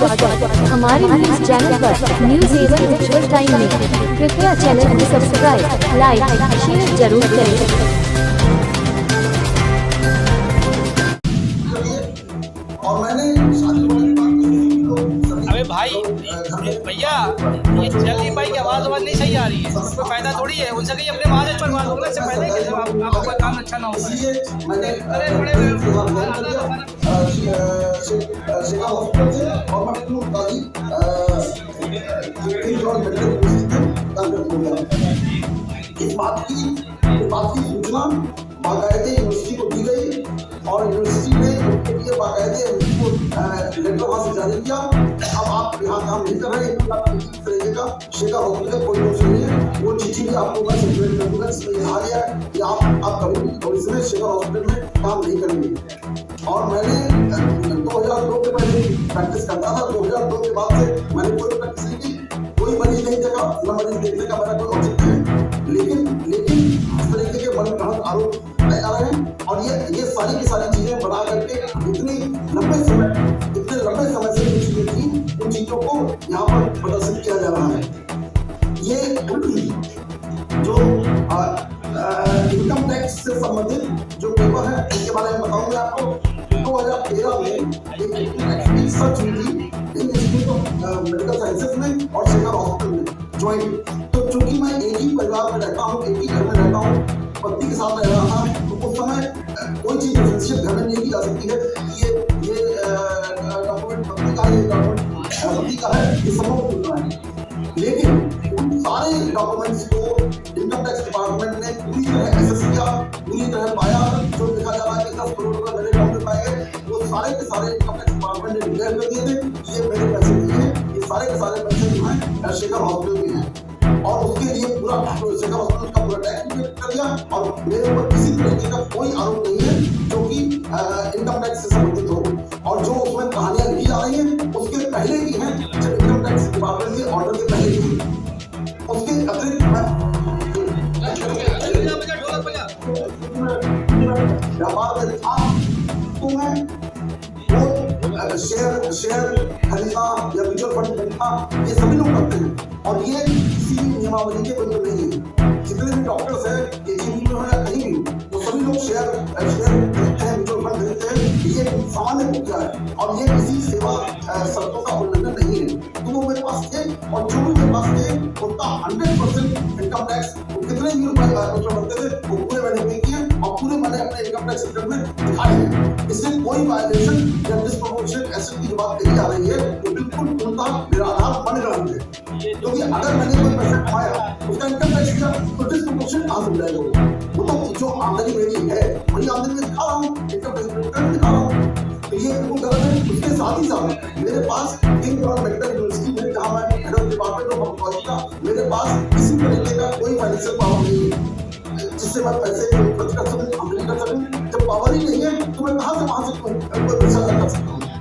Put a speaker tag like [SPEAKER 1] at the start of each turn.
[SPEAKER 1] स्वागत है हमारे न्यूज चैनल पर न्यूज एवं विजुअल टाइम में। कृपया चैनल को सब्सक्राइब, लाइक, शेयर जरूर करें।
[SPEAKER 2] अबे भाई भैया, ये जल्दी भाई की आवाज नहीं सही आ रही है, कोई फायदा थोड़ी है। उनसे कहीं अपने वहां से चलवा दो, इससे पहले कि आपका कोई काम अच्छा ना हो। अरे बड़े
[SPEAKER 3] इस बात की सूचना बाकायदे यूनिवर्सिटी को दी गई और यूनिवर्सिटी ने उनके लिए बाकायदे उनको लेटर वहां से जारी किया। अब आप यहाँ काम नहीं कर रहे, किसी तरीके का शेखर हॉस्पिटल कोई दोष नहीं है। वो चिट्ठी भी आपको मैं सर्कुलेट कर दूंगा, इसमें लिखा गया है कि आप कभी भविष्य में शेखर हॉस्पिटल में काम नहीं करेंगे। और मैंने 2002 के पहले प्रैक्टिस करता था, 2002 के बाद से मैंने कोई प्रैक्टिस नहीं की, कोई मरीज नहीं देखा, न मरीज देखने का मेरा कोई औचित्य है। लेकिन इस तरीके के मनगढ़ंत आरोप आ रहे हैं और ये सारी की सारी चीजें बना करके इतने लंबे समय से जो चीजें थी उन चीजों को यहाँ पर प्रदर्शित किया जा रहा है। ये जो इनकम टैक्स से संबंधित जो पेपर है इसके बारे में बताऊंगा आपको। 2013 में एक सर्च हुई थी इन इंस्टीट्यूट ऑफ मेडिकल साइंसेज में और शेखर हॉस्पिटल में ज्वाइंट। तो चूंकि मैं एक ही परिवार में रहता हूँ, एक ही घर में रहता हूँ, पति के साथ रह रहा था, तो उस समय कोई चीज डिफरेंशिएट घर में नहीं की जा सकती है। ये डॉक्यूमेंट पति का, ये डॉक्यूमेंट पति का है, ये संभव होता है। लेकिन उन सारे डॉक्यूमेंट्स को इनकम टैक्स डिपार्टमेंट ने पूरी तरह एसेस किया, पूरी तरह पाया। जो देखा जा रहा है कि 10 करोड़ रुपए मेरे अकाउंट में पाए गए, वो सारे के सारे इनकम टैक्स डिपार्टमेंट ने डिक्लेयर कर दिए थे ये मेरे पैसे नहीं है, ये सारे के सारे पैसे जो है शेखर हॉस्पिटल के हैं। और उसके लिए पूरा शेखर हॉस्पिटल का पूरा टैक्स भी कर दिया और मेरे ऊपर किसी तरीके का कोई आरोप नहीं है जो कि इनकम टैक्स से संबंधित हो। और जो उसमें कहानियां लिखी जा रही हैं उसके पहले की हैं, जब इनकम टैक्स डिपार्टमेंट के ऑर्डर के पहले की। उसके अतिरिक्त व्यापार में था तो मैं वो शेयर खरीदना या म्यूचुअल फंड खरीदना ये सभी लोग करते हैं और ये किसी भी नियमावली के बंद नहीं है। जितने भी डॉक्टर्स हैं, एजीपी में या कहीं भी, वो सभी लोग शेयर खरीदते हैं, म्यूचुअल फंड खरीदते हैं। ये सामान्य मुद्दा है और ये किसी सेवा शर्तों का उल्लंघन नहीं है। तो वो मेरे पास थे और जो भी मेरे पास थे उनका 100% इनकम टैक्स कितने भी रुपए उसमें बनते थे वो पूरे मैंने पे किए और पूरे मैंने अपने इनकम टैक्स रिटर्न में दिखाए हैं। इसमें कोई वायलेशन या डिस्प्रोपोर्शनेट एसेट की बात कही जा रही है वो बिल्कुल पूर्णतः निराधार मनगढ़ंत है। क्योंकि अगर मैंने कोई पैसा कमाया उसका इनकम टैक्स किया तो डिस्प्रोपोर्शनेट कहां से मिलेगा? वो तो जो आमदनी मेरी है वही आमदनी में दिखा रहा हूँ, इनकम टैक्स रिटर्न दिखा रहा हूँ। तो ये बिल्कुल गलत है। उसके साथ ही साथ मेरे पास किंग मेडिकल यूनिवर्सिटी में जहाँ मैं head of department of oncology था, मेरे पास किसी तरीके का कोई फाइनेंशियल पावर नहीं है जिससे मैं पैसे खर्च कर सकूं, आमदनी कर सकूं। जब पावर ही नहीं है तो मैं कहां से